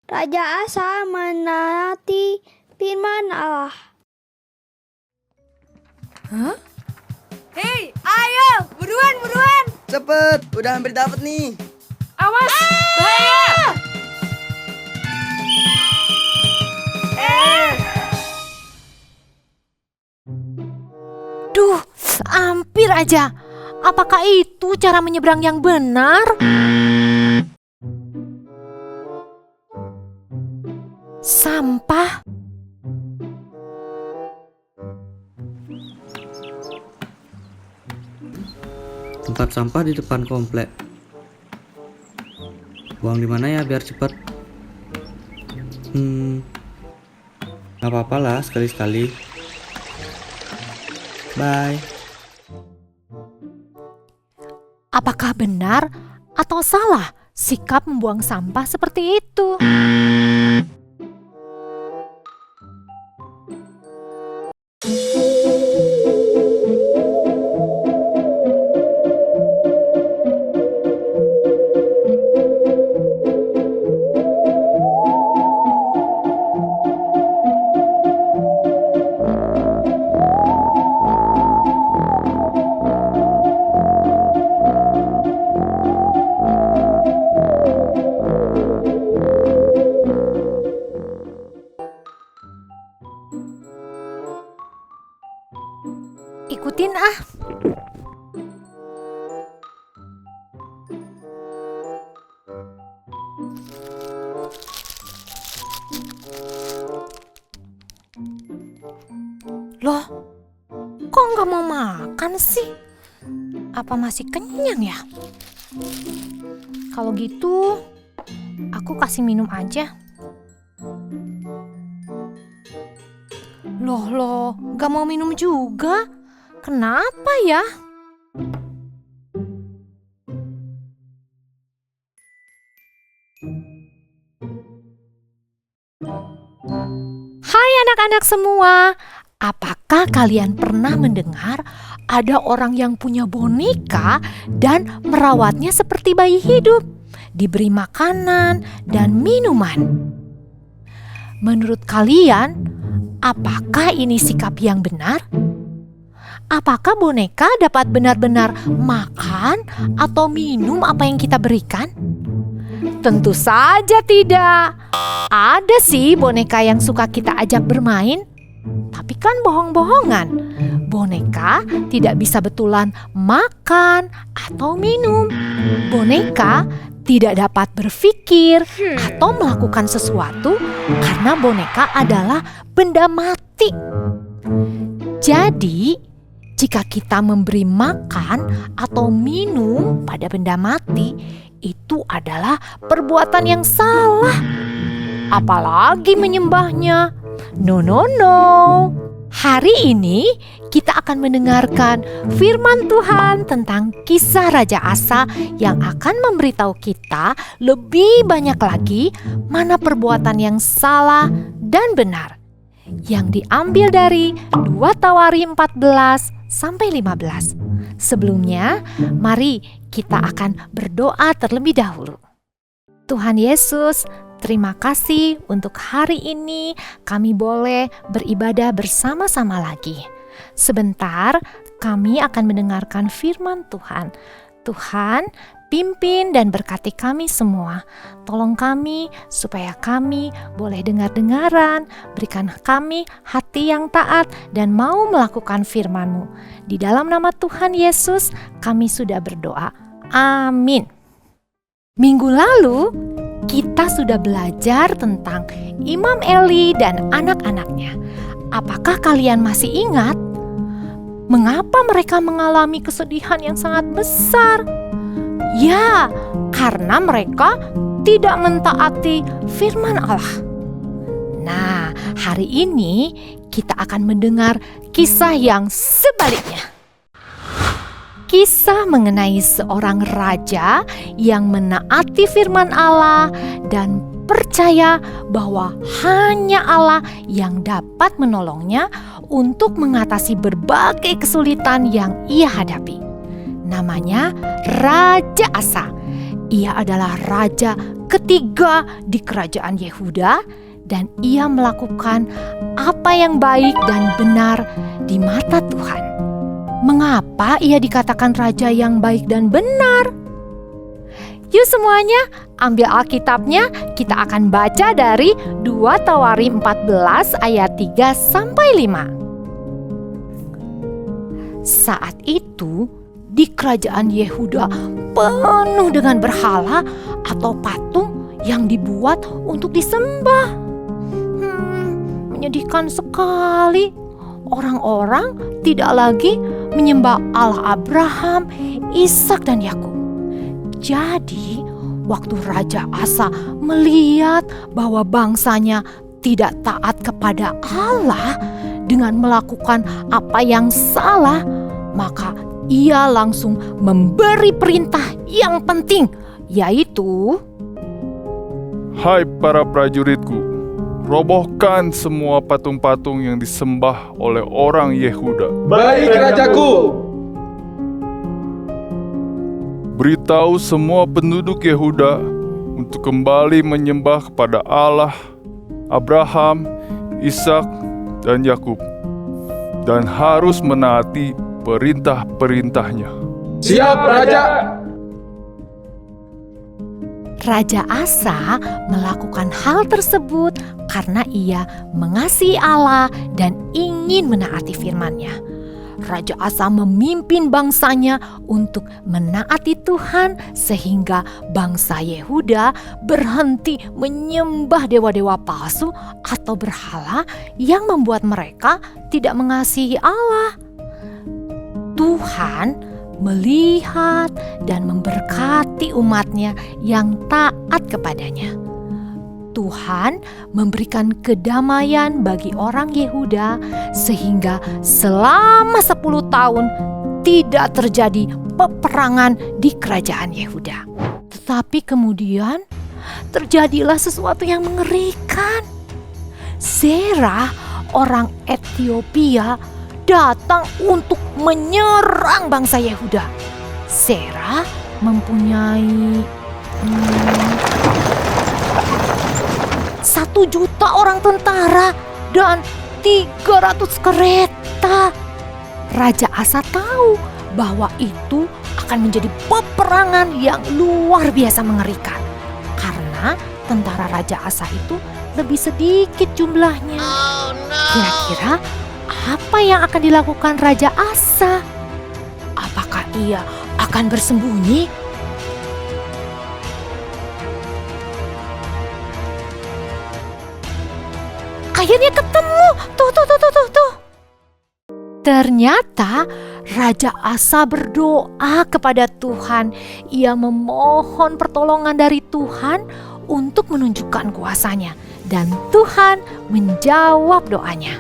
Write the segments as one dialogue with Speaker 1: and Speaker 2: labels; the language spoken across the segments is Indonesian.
Speaker 1: Raja Asa menaati firman Allah.
Speaker 2: Hah? Hei, ayo, buruan.
Speaker 3: Cepet, udah hampir dapet nih.
Speaker 2: Awas, bahaya.
Speaker 4: Duh, hampir aja. Apakah itu cara menyeberang yang benar? Sampah.
Speaker 3: Tempat sampah di depan komplek. Buang di mana ya biar cepet? Gak apa-apa lah sekali-sekali. Bye.
Speaker 4: Apakah benar atau salah sikap membuang sampah seperti itu? Ikutin ah. Loh, kok nggak mau makan sih? Apa masih kenyang ya? Kalau gitu, aku kasih minum aja. Loh, nggak mau minum juga? Kenapa ya? Hai anak-anak semua, apakah kalian pernah mendengar ada orang yang punya boneka dan merawatnya seperti bayi hidup, diberi makanan dan minuman? Menurut kalian, apakah ini sikap yang benar? Apakah boneka dapat benar-benar makan atau minum apa yang kita berikan? Tentu saja tidak. Ada sih boneka yang suka kita ajak bermain, tapi kan bohong-bohongan. Boneka tidak bisa betulan makan atau minum. Boneka tidak dapat berpikir atau melakukan sesuatu karena boneka adalah benda mati. Jadi, jika kita memberi makan atau minum pada benda mati, itu adalah perbuatan yang salah. Apalagi menyembahnya. No. Hari ini kita akan mendengarkan firman Tuhan tentang kisah Raja Asa yang akan memberitahu kita lebih banyak lagi mana perbuatan yang salah dan benar. Yang diambil dari 2 Tawari 14-15. Sebelumnya, mari kita akan berdoa terlebih dahulu. Tuhan Yesus, terima kasih untuk hari ini kami boleh beribadah bersama-sama lagi. Sebentar, kami akan mendengarkan firman Tuhan. Tuhan, pimpin dan berkati kami semua. Tolong kami supaya kami boleh dengar-dengaran. Berikan kami hati yang taat dan mau melakukan firman-Mu. Di dalam nama Tuhan Yesus, kami sudah berdoa. Amin. Minggu lalu, kita sudah belajar tentang Imam Eli dan anak-anaknya. Apakah kalian masih ingat? Mengapa mereka mengalami kesedihan yang sangat besar? Ya, karena mereka tidak mentaati firman Allah. Nah, hari ini kita akan mendengar kisah yang sebaliknya. Kisah mengenai seorang raja yang menaati firman Allah dan percaya bahwa hanya Allah yang dapat menolongnya untuk mengatasi berbagai kesulitan yang ia hadapi. Namanya Raja Asa. Ia adalah raja ketiga di kerajaan Yehuda dan ia melakukan apa yang baik dan benar di mata Tuhan. Mengapa ia dikatakan raja yang baik dan benar? Yuk semuanya, ambil Alkitabnya, kita akan baca dari 2 Tawarim 14 ayat 3 sampai 5. Saat itu, di kerajaan Yehuda penuh dengan berhala atau patung yang dibuat untuk disembah. Menyedihkan sekali. Orang-orang tidak lagi menyembah Allah Abraham, Ishak dan Yakub. Jadi, waktu Raja Asa melihat bahwa bangsanya tidak taat kepada Allah dengan melakukan apa yang salah, maka ia langsung memberi perintah yang penting, yaitu,
Speaker 5: "Hai para prajuritku, robohkan semua patung-patung yang disembah oleh orang Yehuda.
Speaker 6: Baik, rajaku.
Speaker 5: Beritahu semua penduduk Yehuda untuk kembali menyembah kepada Allah Abraham, Ishak, dan Yakub, dan harus menaati perintah-perintahnya."
Speaker 6: Siap, Raja.
Speaker 4: Raja Asa melakukan hal tersebut karena ia mengasihi Allah dan ingin menaati firman-Nya. Raja Asa memimpin bangsanya untuk menaati Tuhan sehingga bangsa Yehuda berhenti menyembah dewa-dewa palsu atau berhala yang membuat mereka tidak mengasihi Allah. Tuhan melihat dan memberkati umatnya yang taat kepadanya. Tuhan memberikan kedamaian bagi orang Yehuda sehingga selama 10 tahun tidak terjadi peperangan di kerajaan Yehuda. Tetapi kemudian terjadilah sesuatu yang mengerikan. Zerah, orang Ethiopia, datang untuk menyerang bangsa Yehuda. Zerah mempunyai 1 juta orang tentara dan 300 kereta. Raja Asa tahu bahwa itu akan menjadi peperangan yang luar biasa mengerikan karena tentara Raja Asa itu lebih sedikit jumlahnya. Kira-kira apa yang akan dilakukan Raja Asa? Apakah ia akan bersembunyi? Akhirnya ketemu. Tuh. Ternyata Raja Asa berdoa kepada Tuhan. Ia memohon pertolongan dari Tuhan untuk menunjukkan kuasanya. Dan Tuhan menjawab doanya.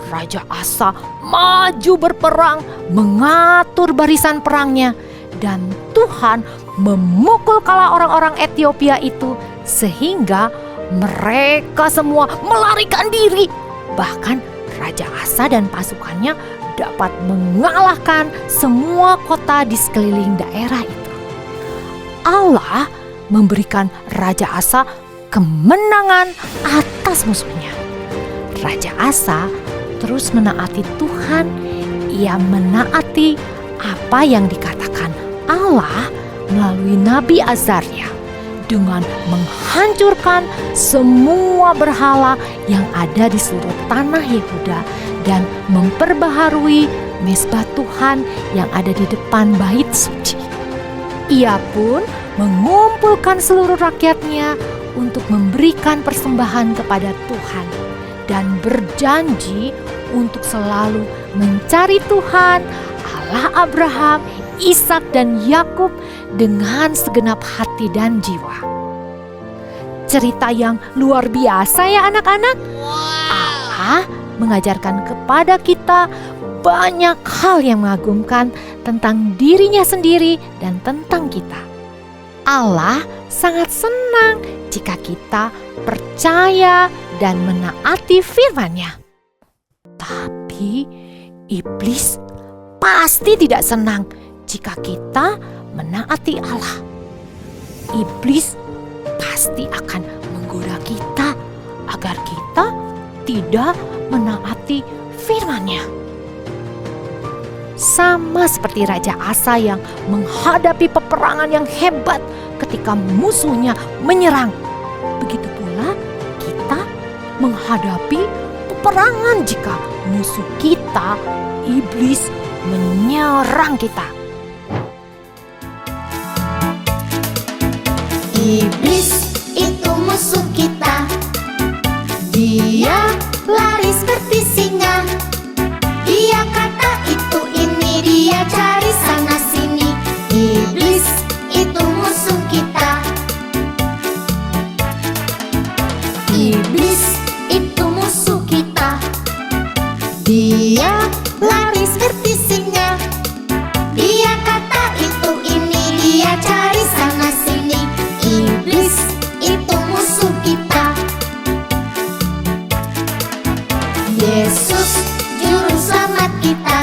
Speaker 4: Raja Asa maju berperang, mengatur barisan perangnya. Dan Tuhan memukul kala orang-orang Ethiopia itu sehingga mereka semua melarikan diri. Bahkan Raja Asa dan pasukannya dapat mengalahkan semua kota di sekeliling daerah itu. Allah memberikan Raja Asa kemenangan atas musuhnya. Raja Asa terus menaati Tuhan. Ia menaati apa yang dikatakan Allah melalui Nabi Azaria dengan menghancurkan semua berhala yang ada di seluruh tanah Yehuda dan memperbaharui mezbah Tuhan yang ada di depan bait suci. Ia pun mengumpulkan seluruh rakyatnya untuk memberikan persembahan kepada Tuhan dan berjanji untuk selalu mencari Tuhan, Allah Abraham, Ishak dan Yakub dengan segenap hati dan jiwa. Cerita yang luar biasa ya anak-anak. Allah mengajarkan kepada kita banyak hal yang mengagumkan tentang dirinya sendiri dan tentang kita. Allah sangat senang jika kita percaya dan menaati firman-Nya. Tapi iblis pasti tidak senang jika kita menaati Allah. iblis pasti akan menggoda kita agar kita tidak menaati firman-Nya. Sama seperti Raja Asa yang menghadapi peperangan yang hebat ketika musuhnya menyerang. Begitu pula kita menghadapi peperangan jika musuh kita, iblis, menyerang kita.
Speaker 7: Iblis itu musuh kita. Dia lari seperti singa. Dia kata itu ini, dia cari sana sini. Iblis itu musuh kita. Iblis itu musuh kita. Dia lari seperti singa. Dia kata itu ini, dia cari sana sini. Iblis itu musuh kita. Yesus juru selamat kita.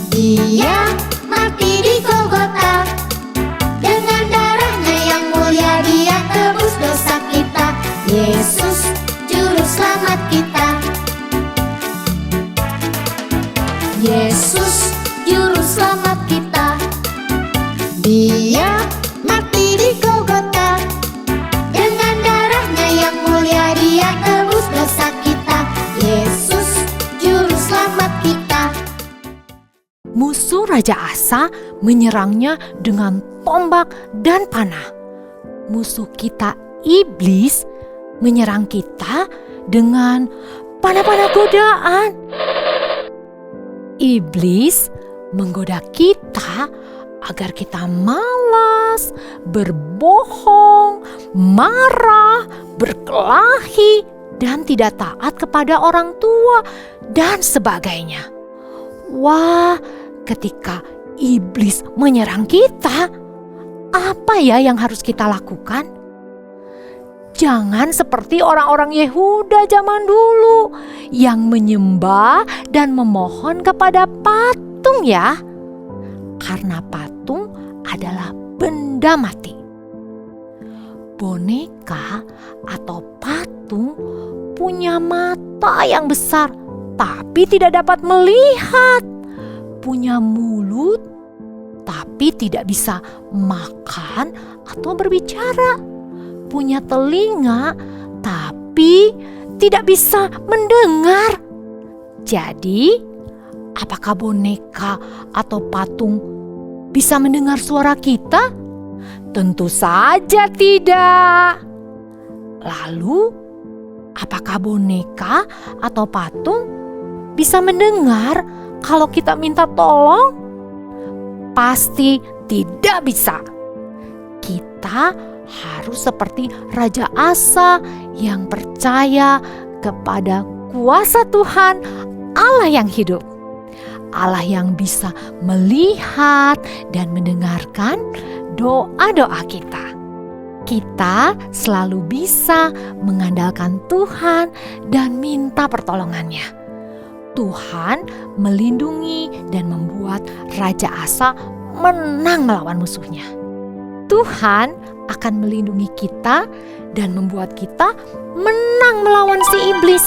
Speaker 7: Dia mati di Golgota. Dengan darahnya yang mulia dia tebus dosa kita. Yesus juru selamat kita. Yesus juru selamat kita. Dia mati di Golgota. Dengan darahnya yang mulia dia tebus dosa kita. Yesus juru selamat kita.
Speaker 4: Musuh Raja Asa menyerangnya dengan tombak dan panah. Musuh kita iblis menyerang kita dengan panah-panah godaan. Iblis menggoda kita agar kita malas, berbohong, marah, berkelahi, dan tidak taat kepada orang tua, dan sebagainya. Wah, ketika iblis menyerang kita, apa ya yang harus kita lakukan? Jangan seperti orang-orang Yehuda zaman dulu yang menyembah dan memohon kepada patung ya. Karena patung adalah benda mati. Boneka atau patung punya mata yang besar tapi tidak dapat melihat. Punya mulut tapi tidak bisa makan atau berbicara. Punya telinga tapi tidak bisa mendengar. Jadi, apakah boneka atau patung bisa mendengar suara kita? Tentu saja tidak. Lalu, apakah boneka atau patung bisa mendengar kalau kita minta tolong? Pasti tidak bisa. Kita harus seperti Raja Asa yang percaya kepada kuasa Tuhan Allah yang hidup. Allah yang bisa melihat dan mendengarkan doa-doa kita. Kita selalu bisa mengandalkan Tuhan dan minta pertolongannya. Tuhan melindungi dan membuat Raja Asa menang melawan musuhnya. Tuhan akan melindungi kita dan membuat kita menang melawan si iblis.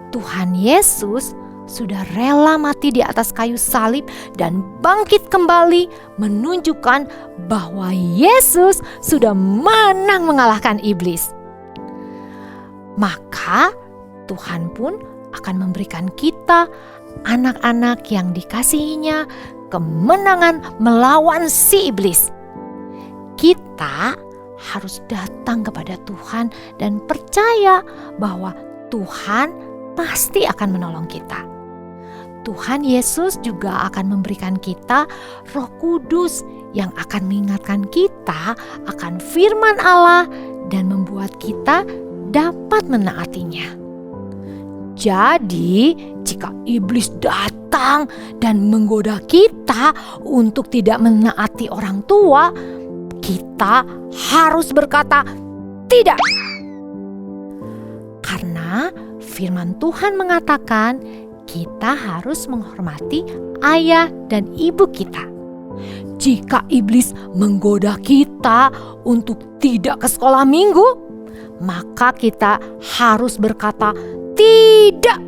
Speaker 4: Tuhan Yesus sudah rela mati di atas kayu salib dan bangkit kembali, menunjukkan bahwa Yesus sudah menang mengalahkan iblis. Maka Tuhan pun akan memberikan kita, anak-anak yang dikasihinya, kemenangan melawan si iblis. Kita harus datang kepada Tuhan dan percaya bahwa Tuhan pasti akan menolong kita. Tuhan Yesus juga akan memberikan kita Roh Kudus yang akan mengingatkan kita akan firman Allah dan membuat kita dapat menaatinya. Jadi, jika iblis datang dan menggoda kita untuk tidak menaati orang tua, kita harus berkata tidak. Karena firman Tuhan mengatakan kita harus menghormati ayah dan ibu kita. Jika iblis menggoda kita untuk tidak ke sekolah minggu, maka kita harus berkata tidak.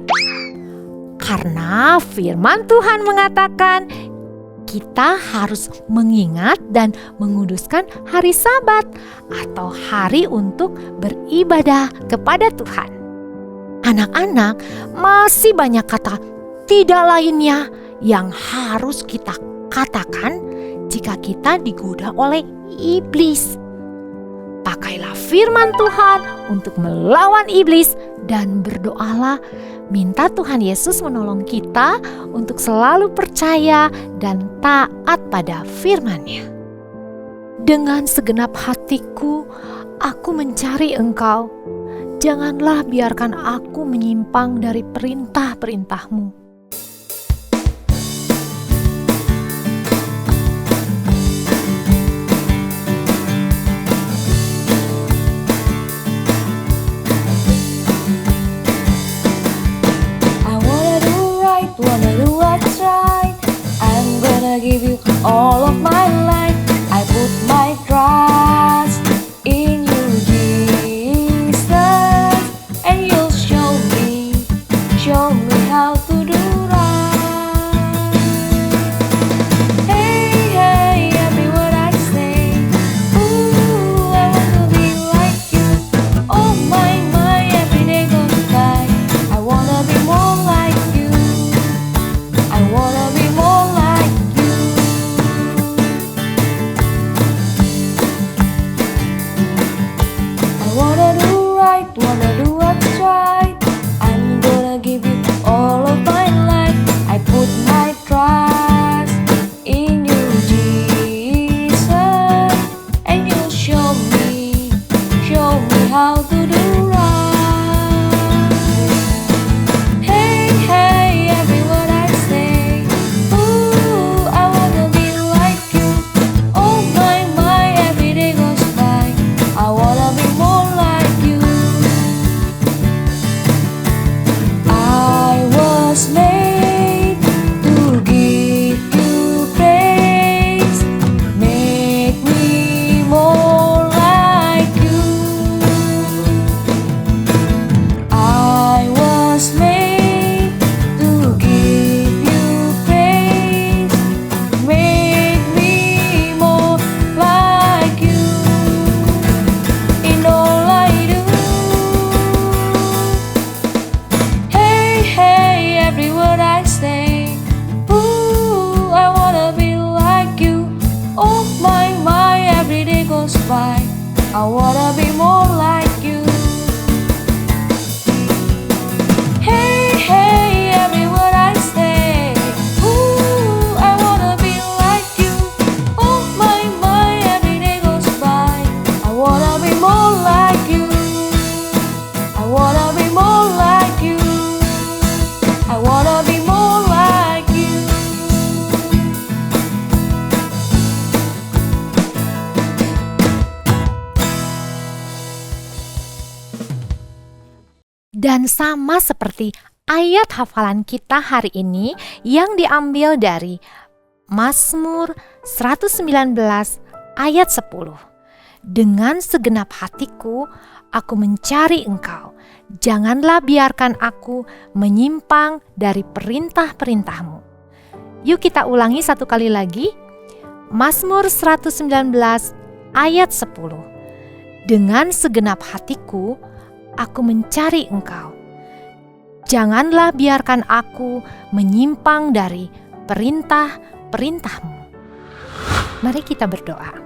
Speaker 4: Karena firman Tuhan mengatakan kita harus mengingat dan menguduskan hari Sabat atau hari untuk beribadah kepada Tuhan. Anak-anak, masih banyak kata tidak lainnya yang harus kita katakan jika kita digoda oleh iblis. Pakailah firman Tuhan untuk melawan iblis dan berdoalah, minta Tuhan Yesus menolong kita untuk selalu percaya dan taat pada firman-Nya. Dengan segenap hatiku, aku mencari Engkau. Janganlah biarkan aku menyimpang dari perintah-perintah-Mu.
Speaker 8: Give you all of my life. I put my trust in you, Jesus, and you'll show me how to do right. Hey, hey, every word I say. Ooh, I want to be like you. Oh my, every day goes by. I wanna be more like you. I wanna be more like you. Wanna do right, wanna do what's right. I'm gonna give you all of my life. I put my trust in you, Jesus, and you'll show me how to do right. Hey, hey, every word I say. Ooh, I wanna be like you. Oh my, every day goes by. I wanna be more like you. I was made to give you praise. Make me more like you. I was made to give you praise. Make me more like you. In all I do. Hey, hey, every word I say. Ooh, I wanna be like you. Oh my, every day goes by. I wanna be more like you. Hey, hey, every word I say. Ooh, I wanna be like you. Oh my, every day goes by. I wanna be more like you. I wanna be more like you. I wanna be more like you.
Speaker 4: Dan sama seperti ayat hafalan kita hari ini yang diambil dari Mazmur 119 ayat 10. Dengan segenap hatiku, aku mencari Engkau. Janganlah biarkan aku menyimpang dari perintah-perintah-Mu. Yuk kita ulangi satu kali lagi. Mazmur 119 ayat 10. Dengan segenap hatiku, aku mencari Engkau. Janganlah biarkan aku menyimpang dari perintah-perintah-Mu. Mari kita berdoa.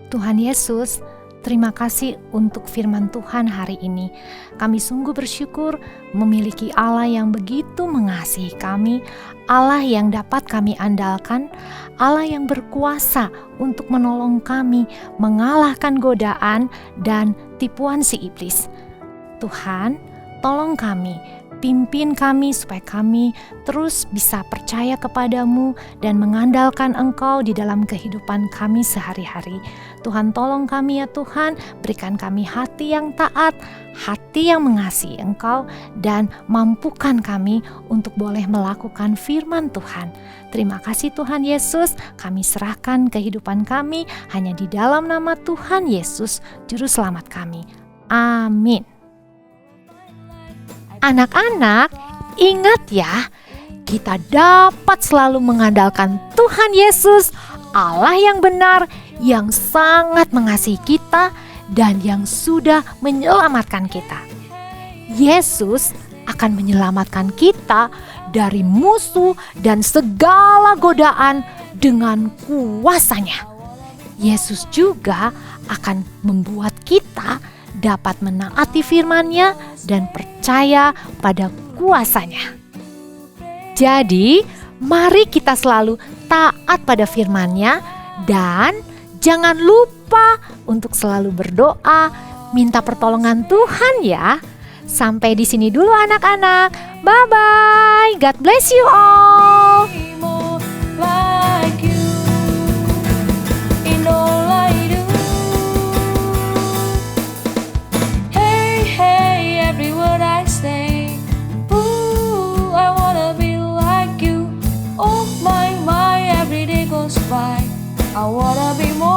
Speaker 4: Tuhan Yesus, terima kasih untuk firman Tuhan hari ini. Kami sungguh bersyukur memiliki Allah yang begitu mengasihi kami, Allah yang dapat kami andalkan, Allah yang berkuasa untuk menolong kami mengalahkan godaan dan tipuan si iblis. Tuhan, tolong kami Pimpin kami supaya kami terus bisa percaya kepadamu dan mengandalkan Engkau di dalam kehidupan kami sehari-hari. Tuhan, tolong kami ya Tuhan, berikan kami hati yang taat, hati yang mengasihi Engkau, dan mampukan kami untuk boleh melakukan firman Tuhan. Terima kasih Tuhan Yesus, kami serahkan kehidupan kami hanya di dalam nama Tuhan Yesus, Juru Selamat kami. Amin. Anak-anak, ingat ya, kita dapat selalu mengandalkan Tuhan Yesus, Allah yang benar, yang sangat mengasihi kita, dan yang sudah menyelamatkan kita. Yesus akan menyelamatkan kita dari musuh dan segala godaan dengan kuasa-Nya. Yesus juga akan membuat kita dapat menaati firman-Nya dan percaya pada kuasa-Nya. Jadi, mari kita selalu taat pada firman-Nya dan jangan lupa untuk selalu berdoa, minta pertolongan Tuhan ya. Sampai di sini dulu anak-anak. Bye-bye. God bless you all.
Speaker 8: More like you in all I do. Hey, hey, every word I say. Ooh, I wanna be like you. Oh my, every day goes by. I wanna be more